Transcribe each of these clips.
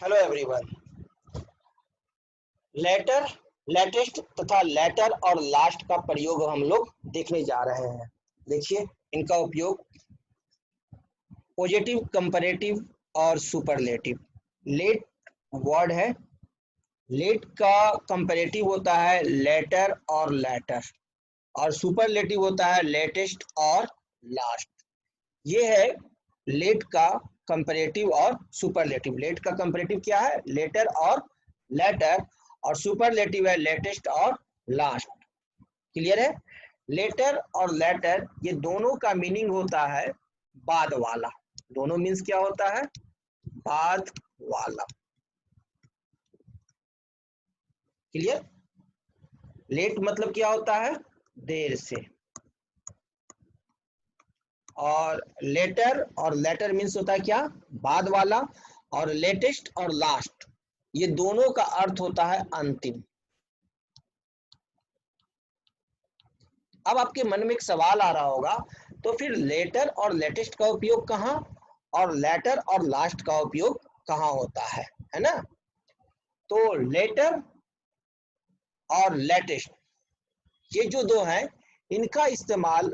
Hello everyone. Letter, latest तथा letter और last का प्रयोग हम लोग देखने जा रहे हैं। देखिए, इनका उपयोग पॉजिटिव, कंपैरेटिव और सुपरलेटिव। लेट वर्ड है। लेट का कंपैरेटिव होता है लेटर और लेटर, और सुपरलेटिव होता है लेटेस्ट और लास्ट। ये है लेट का कंपैरेटिव और सुपरलेटिव। लेट का कंपैरेटिव क्या है? लेटर और लेटर, और सुपरलेटिव है लेटेस्ट और लास्ट। क्लियर है? लेटर और लेटर ये दोनों का मीनिंग होता है बाद वाला। दोनों मीन्स क्या होता है? बाद वाला। क्लियर? लेट मतलब क्या होता है? देर से, और लेटर और लेटर मीन्स होता है क्या? बाद वाला। और लेटेस्ट और लास्ट ये दोनों का अर्थ होता है अंतिम। अब आपके मन में एक सवाल आ रहा होगा, तो फिर लेटर और लेटेस्ट का उपयोग कहाँ और लेटर और लास्ट का उपयोग कहाँ होता है ना? तो लेटर और लेटेस्ट ये जो दो हैं, इनका इस्तेमाल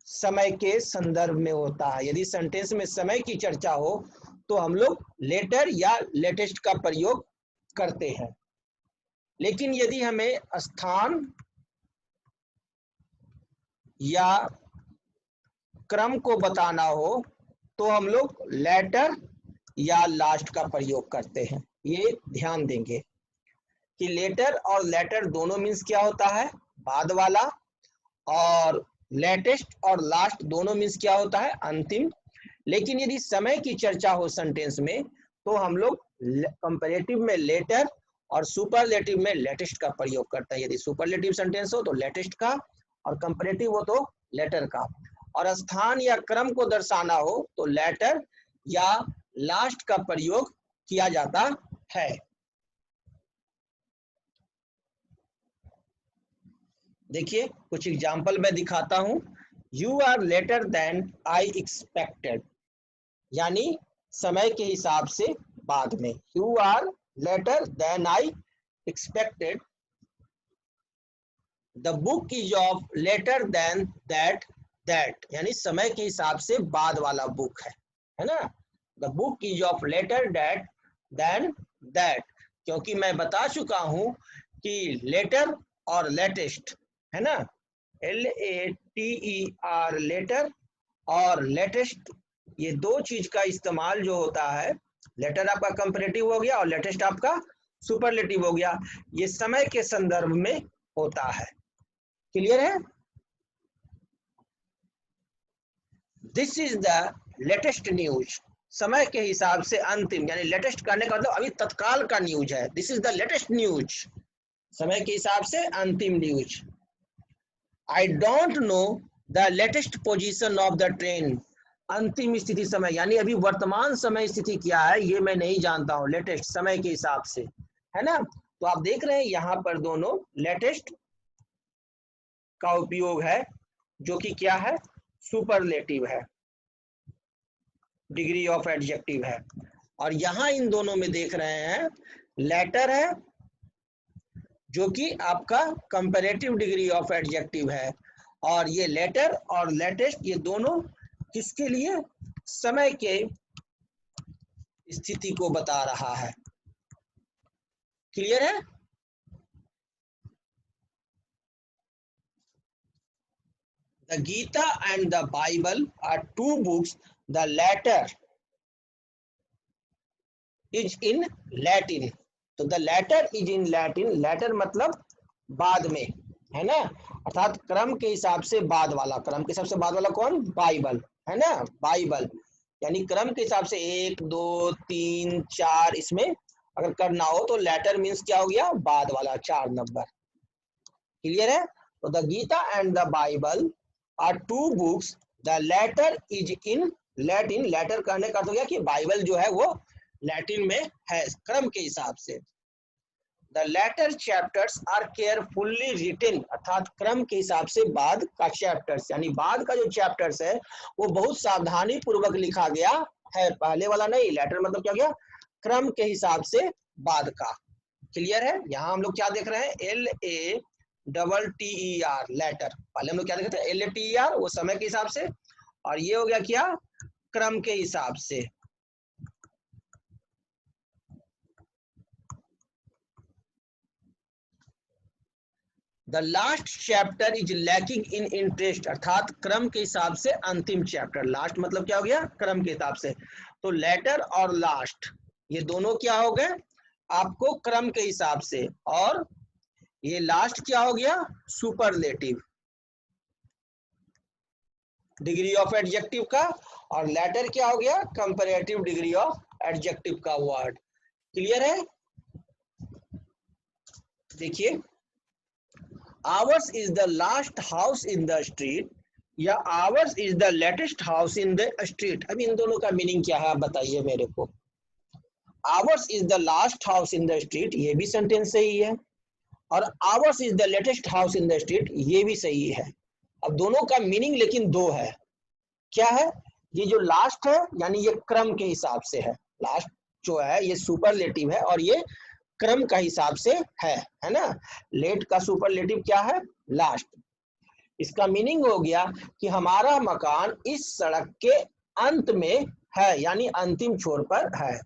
समय के संदर्भ में होता है। यदि सेंटेंस में समय की चर्चा हो तो हम लोग लेटर या लेटेस्ट का प्रयोग करते हैं। लेकिन यदि हमें स्थान या क्रम को बताना हो तो हम लोग लेटर या लास्ट का प्रयोग करते हैं। ये ध्यान देंगे कि लेटर और लेटर दोनों मीन्स क्या होता है? बाद वाला। और लेटेस्ट और लास्ट दोनों मीन्स क्या होता है? अंतिम। लेकिन यदि समय की चर्चा हो सेंटेंस में तो हम लोग कंपैरेटिव में लेटर और सुपरलेटिव में लेटेस्ट का प्रयोग करते हैं। यदि सुपरलेटिव सेंटेंस हो तो लेटेस्ट का, और कंपैरेटिव हो तो लेटर का। और स्थान या क्रम को दर्शाना हो तो लेटर या लास्ट का प्रयोग किया जाता है। देखिए, कुछ एग्जाम्पल मैं दिखाता हूं। You are later than I expected, यानी समय के हिसाब से बाद में। You are later than I expected, the book is of later than that, that यानी समय के हिसाब से बाद वाला बुक है ना? The book is of later that than that, क्योंकि मैं बता चुका हूं कि लेटर और लेटेस्ट है ना, LATER लेटर और लेटेस्ट, ये दो चीज का इस्तेमाल जो होता है, लेटर आपका कंपैरेटिव हो गया और लेटेस्ट आपका सुपरलेटिव हो गया, ये समय के संदर्भ में होता है। क्लियर है? This is the latest news, समय के हिसाब से अंतिम, यानी लेटेस्ट करने का मतलब अभी तत्काल का न्यूज है। This is the latest news, समय के हिसाब से अंतिम news. I don't know the latest position of the train, अंतिम स्थिति समय, यानी अभी वर्तमान समय स्थिति क्या है ये मैं नहीं जानता हूँ। लेटेस्ट समय के हिसाब से, है ना? तो आप देख रहे हैं यहाँ पर दोनों लेटेस्ट का उपयोग है, जो कि क्या है? सुपरलेटिव है, डिग्री ऑफ एडजेक्टिव है। और यहाँ इन दोनों में देख रहे हैं लेटर है, जो कि आपका कंपैरेटिव डिग्री ऑफ एडजेक्टिव है। और ये लेटर और लेटेस्ट ये दोनों किसके लिए? समय के स्थिति को बता रहा है। क्लियर है? The Gita and the Bible are two books. The latter is in Latin. तो the latter is in Latin. Latter मतलब बाद में, है ना? अर्थात क्रम के हिसाब से बाद वाला। क्रम के हिसाब से बाद वाला कौन? बाइबल, है ना? बाइबल यानी क्रम के हिसाब से 1 2 3 4 इसमें अगर करना हो तो लेटर मीन्स क्या हो गया? बाद वाला, 4 नंबर। क्लियर है? तो the Gita and the Bible are two books, the latter is in Latin. Latter करने का अर्थ हो गया कि बाइबल जो है वो लैटिन में है क्रम के हिसाब से। The latter chapters are carefully written, अर्थात क्रम के हिसाब से बाद का चैप्टर्स, यानी बाद का जो चैप्टर्स है वो बहुत सावधानी पूर्वक लिखा गया है, पहले वाला नहीं। लेटर मतलब क्या हो गया, क्रम के हिसाब से बाद का। क्लियर है। यहाँ हम लोग क्या देख रहे हैं, LATTER लेटर। पहले हम लोग क्या देख रहे थे, LATER वो समय के हिसाब से, और ये हो गया क्या, क्रम के हिसाब से। The last chapter is lacking in interest, अर्थात क्रम के हिसाब से अंतिम चैप्टर। लास्ट मतलब क्या हो गया, क्रम के हिसाब से। तो लेटर और लास्ट ये दोनों क्या हो गए आपको क्रम के हिसाब से, और ये लास्ट क्या हो गया, सुपरलेटिव डिग्री ऑफ एडजेक्टिव का, और लेटर क्या हो गया, कंपैरेटिव डिग्री ऑफ एडजेक्टिव का वर्ड। क्लियर है। देखिए, ours is the last house in the street या ours is the latest house in the street. अब इन दोनों का मीनिंग क्या है आप बताइए मेरे को। Hours is the last house in the street ये भी सेंटेंस सही है, और hours is the latest house in the street ये भी सही है। अब दोनों का मीनिंग लेकिन दो है। क्या है, ये जो लास्ट है यानी ये क्रम के हिसाब से है, लास्ट जो है ये सुपरलेटिव है और ये क्रम का हिसाब से है ना। लेट का सुपरलेटिव क्या है, लास्ट। इसका मीनिंग हो गया कि हमारा मकान इस सड़क के अंत में है, यानी अंतिम छोर पर है।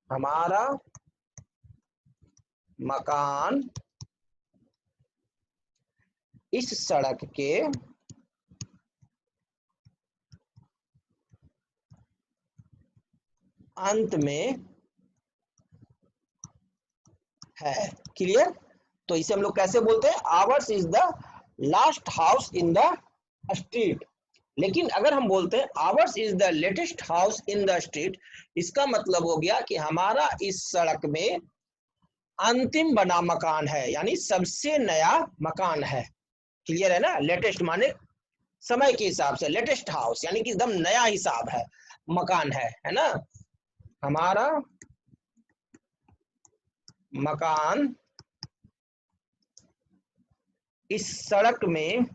हमारा मकान इस सड़क के अंत में है। क्लियर। तो इसे हम लोग कैसे बोलते हैं, hours is the last house in the street. लेकिन अगर हम बोलते हैं hours is the latest house in the street, इसका मतलब हो गया कि हमारा इस सड़क में अंतिम बना मकान है, यानी सबसे नया मकान है। क्लियर है ना। लेटेस्ट माने समय के हिसाब से, लेटेस्ट हाउस यानी कि एकदम नया हिसाब है, मकान है ना। हमारा मकान इस सड़क में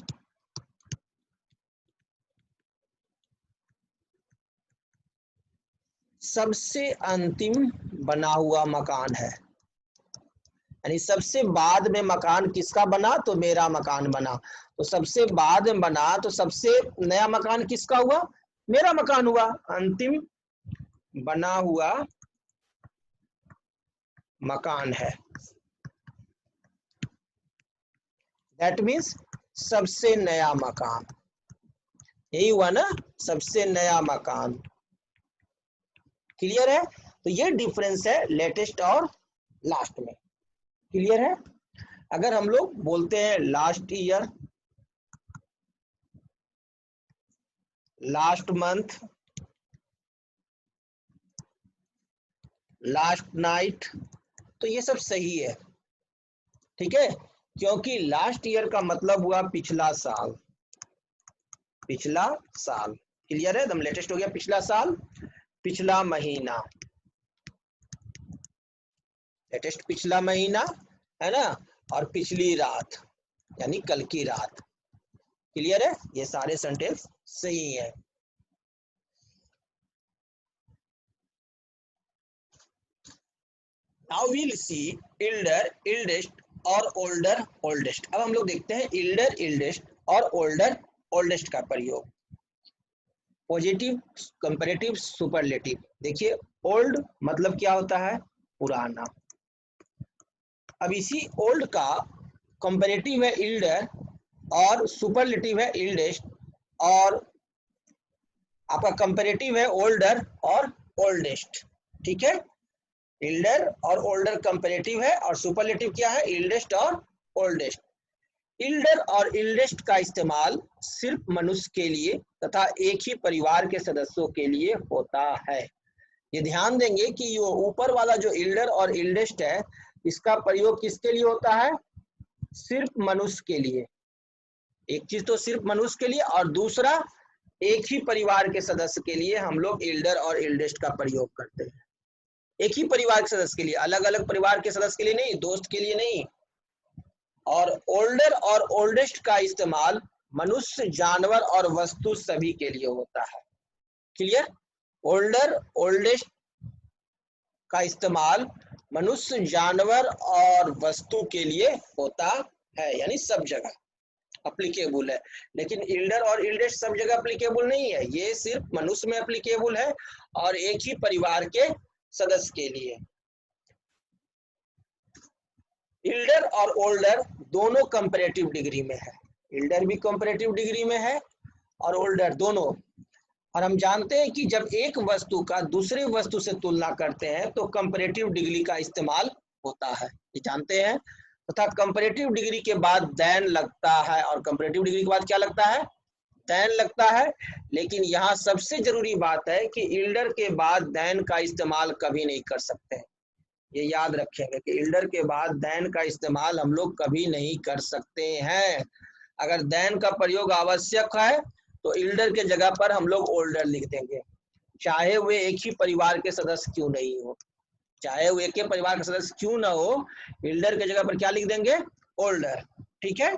सबसे अंतिम बना हुआ मकान है, यानी सबसे बाद में मकान किसका बना, तो मेरा मकान बना। तो सबसे बाद में बना तो सबसे नया मकान किसका हुआ, मेरा मकान हुआ। अंतिम बना हुआ मकान है, दैट मीन्स सबसे नया मकान। यही हुआ ना, सबसे नया मकान। क्लियर है। तो ये डिफरेंस है लेटेस्ट और लास्ट में। क्लियर है। अगर हम लोग बोलते हैं last year, last month, last night, तो ये सब सही है। ठीक है, क्योंकि लास्ट ईयर का मतलब हुआ पिछला साल, पिछला साल। क्लियर है, एकदम लेटेस्ट हो गया पिछला साल। पिछला महीना, लेटेस्ट पिछला महीना है ना, और पिछली रात यानी कल की रात। क्लियर है, ये सारे सेंटेंस सही है। नाउ वील सी इल्डर, इल्डेस्ट और ओल्डर, ओल्डेस्ट। अब हम लोग देखते हैं इल्डर, इल्डेस्ट और ओल्डर, ओल्डेस्ट का प्रयोग। Positive, comparative, superlative. देखिए, ओल्ड मतलब क्या होता है, पुराना। अब इसी ओल्ड का कंपैरेटिव है इल्डर और सुपरलेटिव है इल्डेस्ट, और आपका कंपैरेटिव है ओल्डर और ओल्डेस्ट। ठीक है, इल्डर और ओल्डर कंपैरेटिव है, और सुपरलेटिव क्या है, इल्डेस्ट और ओल्डेस्ट। इल्डर और इल्डेस्ट का इस्तेमाल सिर्फ मनुष्य के लिए तथा एक ही परिवार के सदस्यों के लिए होता है। ये ध्यान देंगे कि ये ऊपर वाला जो इल्डर और इल्डेस्ट है, इसका प्रयोग किसके लिए होता है, सिर्फ मनुष्य के लिए। एक चीज तो सिर्फ मनुष्य के लिए, और दूसरा एक ही परिवार के सदस्य के लिए हम लोग इल्डर और इल्डेस्ट का प्रयोग करते हैं। एक ही परिवार के सदस्य के लिए, अलग अलग परिवार के सदस्य के लिए नहीं, दोस्त के लिए नहीं। और ओल्डर और ओल्डेस्ट का इस्तेमाल मनुष्य, जानवर और वस्तु सभी के लिए होता है। क्लियर। ओल्डर, ओल्डेस्ट का इस्तेमाल मनुष्य, जानवर और वस्तु के लिए होता है, यानी सब जगह अप्लीकेबल है। लेकिन इल्डर और इल्डेस्ट सब जगह अप्लीकेबल नहीं है, ये सिर्फ मनुष्य में अप्लीकेबल है और एक ही परिवार के सदस्य के लिए। इल्डर और ओल्डर दोनों कंपैरेटिव डिग्री में है, इल्डर भी कंपैरेटिव डिग्री में है और ओल्डर दोनों। और हम जानते हैं कि जब एक वस्तु का दूसरे वस्तु से तुलना करते हैं तो कंपैरेटिव डिग्री का इस्तेमाल होता है, ये जानते हैं। तथा कंपैरेटिव डिग्री के बाद देन लगता है, और कंपैरेटिव डिग्री के बाद क्या लगता है? देन लगता है। लेकिन यहाँ सबसे जरूरी बात है कि इल्डर के बाद देन का इस्तेमाल कभी नहीं कर सकते हैं, ये याद रखेंगे कि इल्डर के बाद देन का इस्तेमाल हम लोग कभी नहीं कर सकते हैं। अगर देन का प्रयोग आवश्यक है तो इल्डर के जगह पर हम लोग ओल्डर लिख देंगे, चाहे वे एक ही परिवार के सदस्य क्यों नहीं हो, चाहे वो एक ही परिवार के सदस्य क्यों ना हो, इल्डर के जगह पर क्या लिख देंगे? ओल्डर। ठीक है।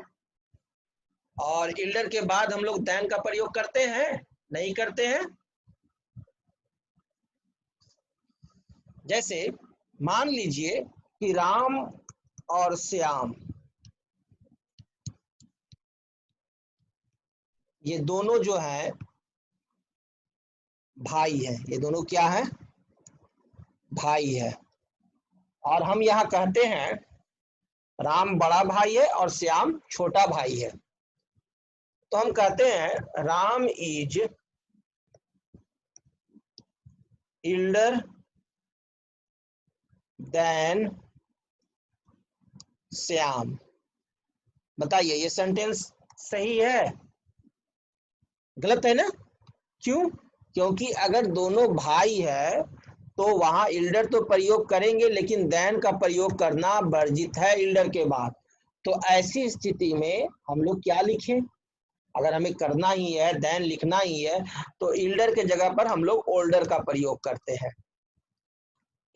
और इल्डर के बाद हम लोग देन का प्रयोग करते हैं? नहीं करते हैं। जैसे मान लीजिए कि राम और श्याम ये दोनों जो है भाई है, ये दोनों क्या है? भाई है। और हम यहाँ कहते हैं राम बड़ा भाई है और श्याम छोटा भाई है, तो हम कहते हैं Ram is elder than Shyam. बताइए ये सेंटेंस सही है? गलत है ना? क्यों? क्योंकि अगर दोनों भाई है तो वहां इल्डर तो प्रयोग करेंगे, लेकिन देन का प्रयोग करना वर्जित है इल्डर के बाद। तो ऐसी स्थिति में हम लोग क्या लिखें? अगर हमें करना ही है, देन लिखना ही है, तो इल्डर के जगह पर हम लोग ओल्डर का प्रयोग करते हैं।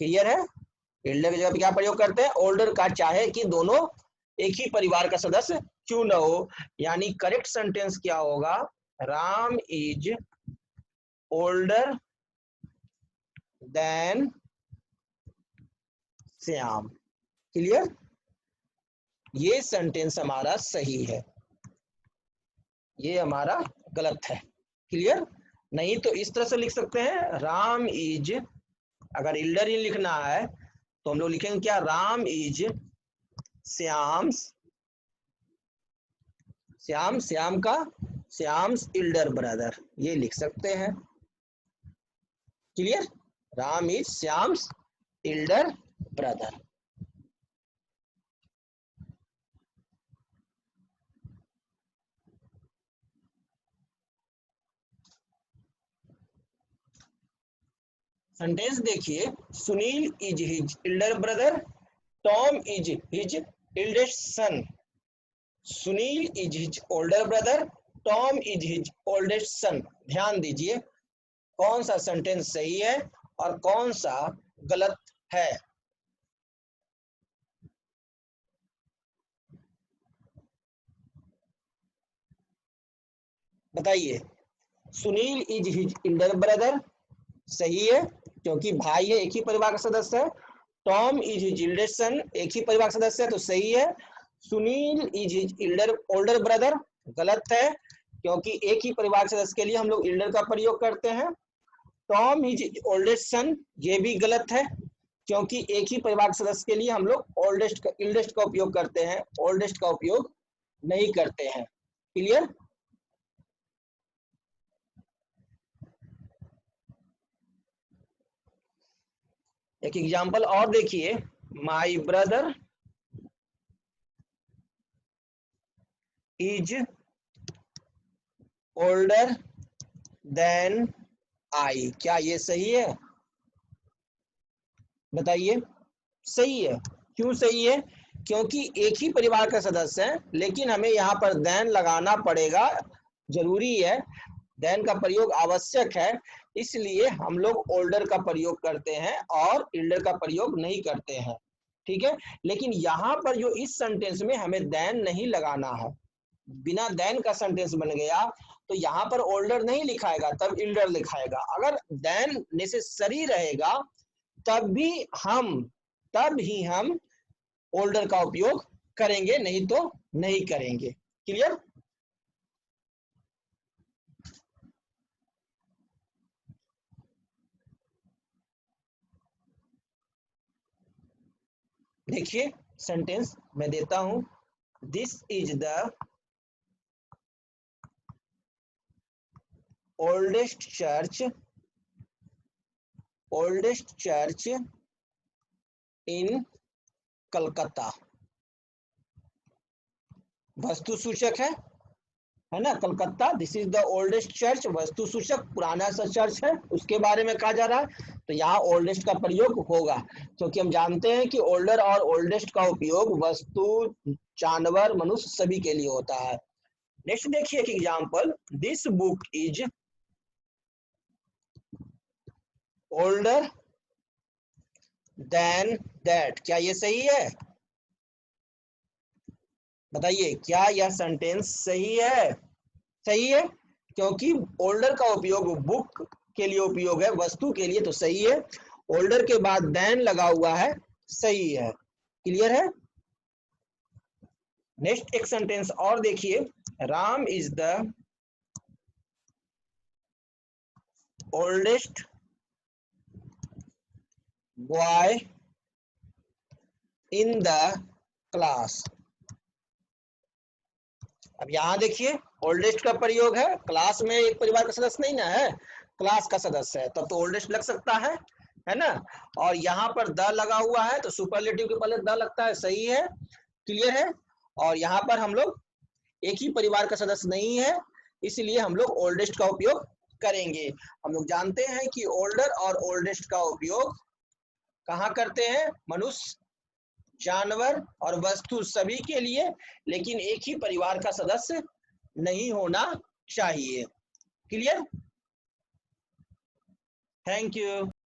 क्लियर है? इल्डर की जगह पे क्या प्रयोग करते हैं? ओल्डर का, चाहे कि दोनों एक ही परिवार का सदस्य क्यों न हो। यानी करेक्ट सेंटेंस क्या होगा? Ram is older then Shyam. Clear? ये सेंटेंस हमारा सही है, ये हमारा गलत है। क्लियर? नहीं तो इस तरह से लिख सकते हैं राम इज, अगर इल्डर ही लिखना है तो हम लोग लिखेंगे क्या? राम इज श्याम्स, श्याम का श्याम्स इल्डर ब्रदर, ये लिख सकते हैं। Clear? Ram is Shyam's elder brother. Sentence देखिए, Sunil is his elder brother, Tom is his eldest son. Sunil is his older brother, Tom is his oldest son. ध्यान दीजिए कौन सा सेंटेंस सही है और कौन सा गलत है। बताइए। Sunil is his elder brother सही है, क्योंकि भाई है, एक ही परिवार का सदस्य है। टॉम इज हिज इल्डेस्ट सन, एक ही परिवार का सदस्य है, तो सही है। Sunil is his older brother गलत है, क्योंकि एक ही परिवार के सदस्य के लिए हम लोग इल्डर का प्रयोग करते हैं। टॉम इज ओल्डेस्ट सन, ये भी गलत है, क्योंकि एक ही परिवार के सदस्य के लिए हम लोग इल्डेस्ट का उपयोग करते हैं, ओल्डेस्ट का उपयोग नहीं करते हैं। क्लियर? एक एग्जाम्पल और देखिए, my brother is older than I. क्या ये सही है? बताइए। सही है। क्यों सही है? क्योंकि एक ही परिवार का सदस्य है, लेकिन हमें यहाँ पर देन लगाना पड़ेगा, जरूरी है, देन का प्रयोग आवश्यक है, इसलिए हम लोग ओल्डर का प्रयोग करते हैं और इल्डर का प्रयोग नहीं करते हैं। ठीक है? लेकिन यहाँ पर जो इस सेंटेंस में हमें देन नहीं लगाना है, बिना देन का सेंटेंस बन गया, तो यहाँ पर ओल्डर नहीं लिखाएगा, तब इल्डर लिखाएगा। अगर देन नेसेसरी रहेगा तब ही हम ओल्डर का उपयोग करेंगे, नहीं तो नहीं करेंगे। क्लियर? देखिए सेंटेंस मैं देता हूं, this is the oldest church इन कलकत्ता। वस्तु सूचक है ना, Calcutta, this is the oldest church, वस्तु सूचक पुराना सा चर्च है, उसके बारे में कहा जा रहा है, तो यहाँ ओल्डेस्ट का प्रयोग होगा, क्योंकि हम जानते हैं कि ओल्डर और ओल्डेस्ट का उपयोग वस्तु, जानवर, मनुष्य सभी के लिए होता है। नेक्स्ट देखिए एक example, this book is older then that. क्या ये सही है? बताइए, क्या यह सेंटेंस सही है? सही है, क्योंकि ओल्डर का उपयोग बुक के लिए उपयोग है, वस्तु के लिए, तो सही है। ओल्डर के बाद देन लगा हुआ है, सही है। क्लियर है? नेक्स्ट एक सेंटेंस और देखिए, Ram is the oldest boy in the class. अब यहां देखिए ओल्डेस्ट का प्रयोग है, क्लास में एक परिवार का सदस्य नहीं ना है, क्लास का सदस्य है, तब तो ओल्डेस्ट लग सकता है ना। और यहाँ पर द लगा हुआ है, तो सुपरलेटिव के पहले द लगता है, सही है। क्लियर है? और यहाँ पर हम लोग एक ही परिवार का सदस्य नहीं है, इसलिए हम लोग ओल्डेस्ट का उपयोग करेंगे। हम लोग जानते हैं कि ओल्डर और ओल्डेस्ट का उपयोग कहाँ करते हैं? मनुष्य, जानवर और वस्तु सभी के लिए, लेकिन एक ही परिवार का सदस्य नहीं होना चाहिए। क्लियर? Thank you.